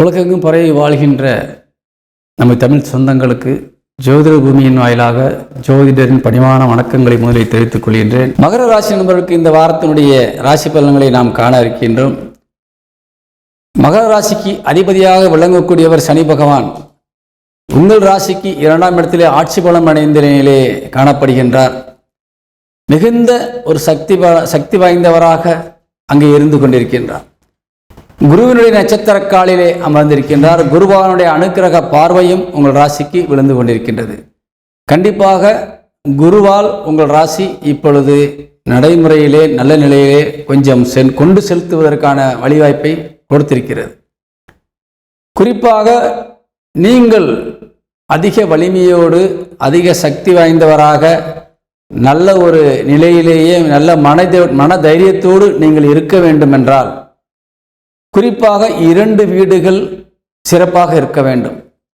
உலகெங்கும் பரவி வாழ்கின்ற நம்ம தமிழ் சொந்தங்களுக்கு ஜோதிட பூமியின் வாயிலாக ஜோதிடரின் பணிவான வணக்கங்களை முதலில் தெரிவித்துக் கொள்கின்றேன். மகர ராசி நண்பர்களுக்கு இந்த வாரத்தினுடைய ராசி பலன்களை நாம் காண இருக்கின்றோம். மகர ராசிக்கு அதிபதியாக விளங்கக்கூடியவர் சனி பகவான் உங்கள் ராசிக்கு 2ஆம் இடத்திலே ஆட்சி பலம் அடைந்த நிலையிலே காணப்படுகின்றார். மிகுந்த ஒரு சக்தி வாய்ந்தவராக அங்கே இருந்து கொண்டிருக்கின்றார். குருவினுடைய நட்சத்திர காலிலே அமர்ந்திருக்கின்றார். குருபகவானுடைய அனுக்கிரக பார்வையும் உங்கள் ராசிக்கு விழுந்து கொண்டிருக்கின்றது. கண்டிப்பாக குருவால் உங்கள் ராசி இப்பொழுது நடைமுறையிலே நல்ல நிலையிலே கொஞ்சம் கொண்டு செலுத்துவதற்கான வழிவாய்ப்பை கொடுத்திருக்கிறது. குறிப்பாக நீங்கள் அதிக வலிமையோடு அதிக சக்தி வாய்ந்தவராக நல்ல ஒரு நிலையிலேயே நல்ல மன தைரியத்தோடு நீங்கள் இருக்க வேண்டும் என்றால் குறிப்பாக 2 வீடுகள் சிறப்பாக இருக்க வேண்டும்.